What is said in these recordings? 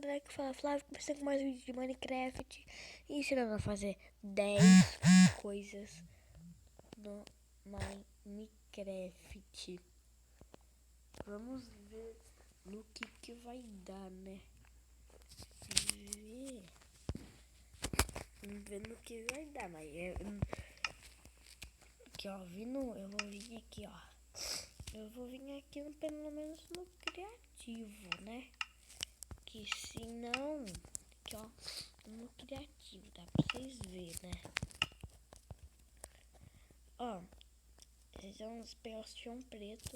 galera que fala, Flávio, começando com mais vídeo de Minecraft, ensinando a fazer 10 coisas no Minecraft. Vamos ver no que vai dar, né? Vamos ver no que vai dar, mas aqui ó, eu vou vir aqui ó. Eu vou vir aqui pelo menos no criativo, né? Que se não, aqui ó, no criativo, dá pra vocês verem, né? Ó, vocês vão pegar o chão preto,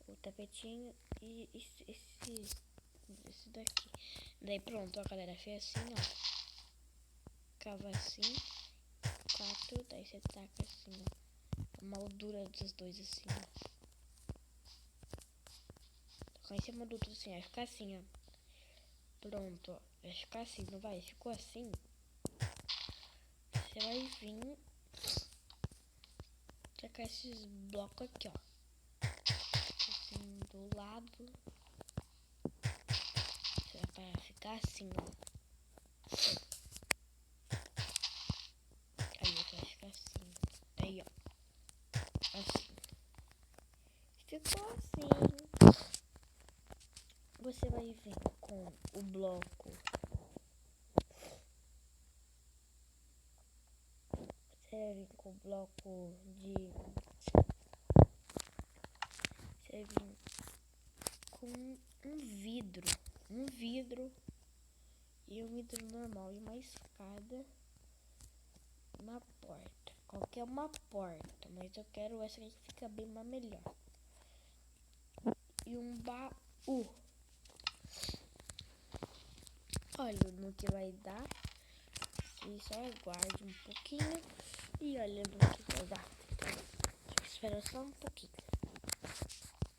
o tapetinho e esse daqui. Daí pronto, ó galera, fez assim, ó. Cava assim, 4, daí você taca assim, ó. A moldura dos dois assim, ó. Tocar em cima do outro assim, vai ficar assim, ó. Pronto, ó. Vai ficar assim, não vai? Ficou assim. Você vai vir tacar esses blocos aqui, ó. Assim, do lado. Você vai ficar assim, ó. Aí vai ficar assim. Aí, ó. Assim. Ficou assim. Você vai vir com o bloco. Você vai vir com o bloco de... Você vai vir com um vidro. Um vidro. E um vidro normal. E uma escada. Uma porta. Qualquer uma porta. Mas eu quero essa aqui que fica bem mais melhor. E um baú. Olha no que vai dar. E só aguarde um pouquinho. E olha no que vai dar. Espera só um pouquinho.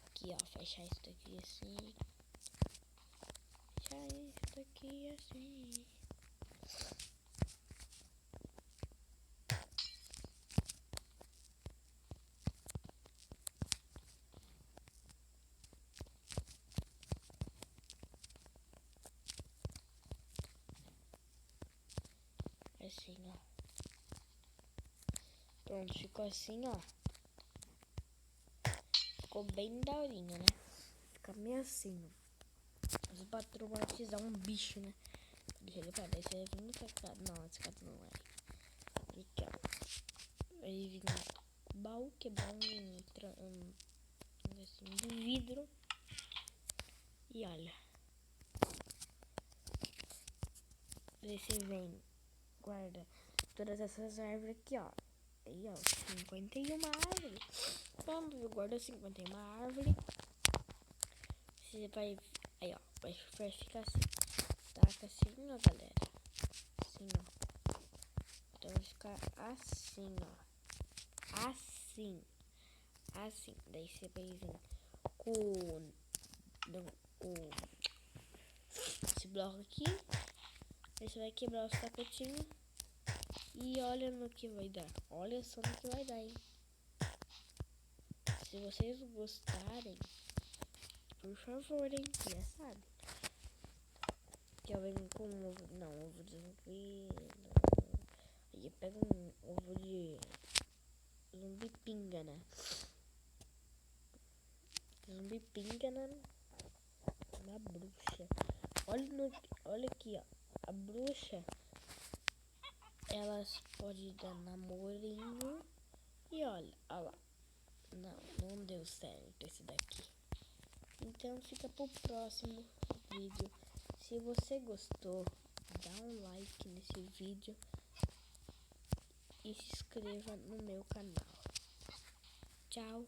Aqui, ó. Fechar isso daqui assim. Fechar isso daqui assim. Assim, ó. Pronto, ficou assim, ó. Ficou bem daorinha, né? Fica meio assim, ó. Os patrão vai precisar um bicho, né? Deixa ele pra daí, você vai vir no teclado. Não, esse cara não é. Aqui, ó. Aí vem o baú, que é bom assim, de vidro. E olha. Aí você vem, guarda todas essas árvores aqui, ó. Aí, ó, 51 árvores. Quando eu guardo 51 árvores, você vai... Aí, ó, vai ficar assim. Taca assim, ó, galera. Assim, ó. Então vai ficar assim, ó. Assim. Assim. Daí você vai vir com esse bloco aqui. Aí você vai quebrar os tapetinhos. E olha no que vai dar. Olha só no que vai dar, hein. Se vocês gostarem, por favor, hein. Já sabe. Que eu venho com um ovo. Não, ovo de zumbi. Aí eu pego um ovo de zumbi pinga, né? Zumbi pinga na bruxa. Olha aqui, ó. A bruxa, elas podem dar namorinho. E olha lá. Não deu certo esse daqui. Então fica pro próximo vídeo. Se você gostou, dá um like nesse vídeo e se inscreva no meu canal. Tchau.